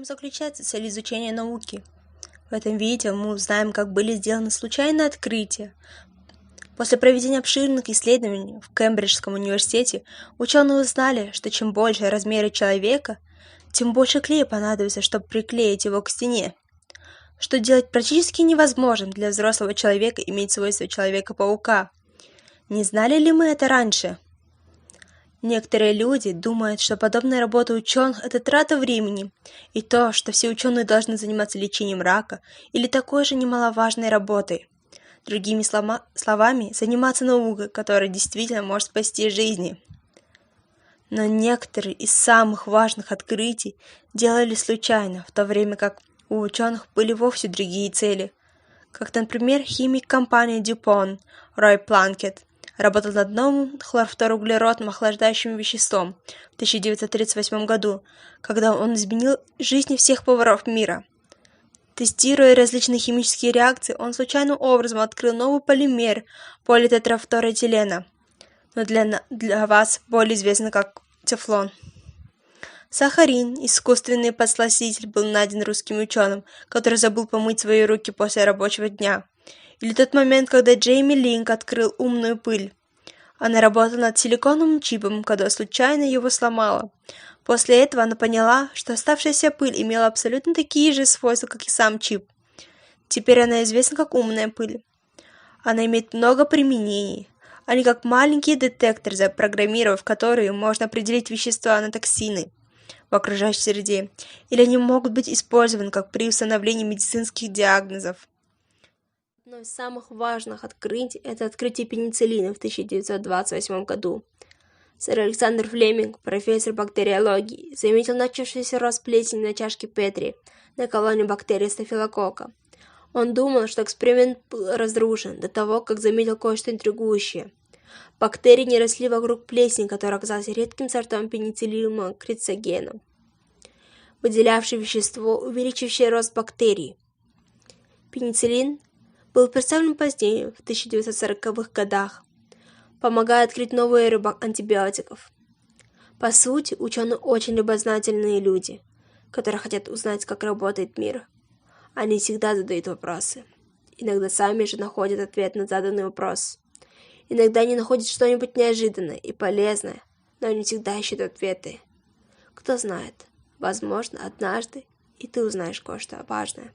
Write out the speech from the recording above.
чем заключается цель изучения науки? В этом видео мы узнаем, как были сделаны случайные открытия. После проведения обширных исследований в Кембриджском университете ученые узнали, что чем больше размеры человека, тем больше клея понадобится, чтобы приклеить его к стене, что делать практически невозможным для взрослого человека иметь свойства Человека-паука. Не знали ли мы это раньше? Некоторые люди думают, что подобная работа ученых – это трата времени, и то, что все ученые должны заниматься лечением рака или такой же немаловажной работой. Другими словами, заниматься наукой, которая действительно может спасти жизни. Но некоторые из самых важных открытий делали случайно, в то время как у ученых были вовсе другие цели. Как, например, химик компании DuPont Рой Планкет работал над новым хлорфторуглеродным охлаждающим веществом в 1938 году, когда он изменил жизни всех поваров мира. Тестируя различные химические реакции, он случайным образом открыл новый полимер политетрафторэтилена, но для вас более известный как тефлон. Сахарин, искусственный подсластитель, был найден русским ученым, который забыл помыть свои руки после рабочего дня. Или тот момент, когда Джейми Линк открыл умную пыль. Она работала над силиконовым чипом, когда случайно его сломала. После этого она поняла, что оставшаяся пыль имела абсолютно такие же свойства, как и сам чип. Теперь она известна как умная пыль. Она имеет много применений. Они как маленькие детекторы, запрограммировав которые можно определить вещества на токсины в окружающей среде, или они могут быть использованы как при установлении медицинских диагнозов. Одно из самых важных открытий – это открытие пенициллина в 1928 году. Сэр Александр Флеминг, профессор бактериологии, заметил начавшийся рост плесени на чашке Петри на колонии бактерий стафилококка. Он думал, что эксперимент был разрушен до того, как заметил кое-что интригующее. Бактерии не росли вокруг плесени, которая оказалась редким сортом пенициллиума крицогена, выделявшее вещество, увеличивающее рост бактерий. Пенициллин был представлен позднее, в 1940-х годах, помогая открыть новую эру антибиотиков. По сути, ученые очень любознательные люди, которые хотят узнать, как работает мир. Они всегда задают вопросы. Иногда сами же находят ответ на заданный вопрос. Иногда они находят что-нибудь неожиданное и полезное, но они всегда ищут ответы. Кто знает, возможно, однажды и ты узнаешь кое-что важное.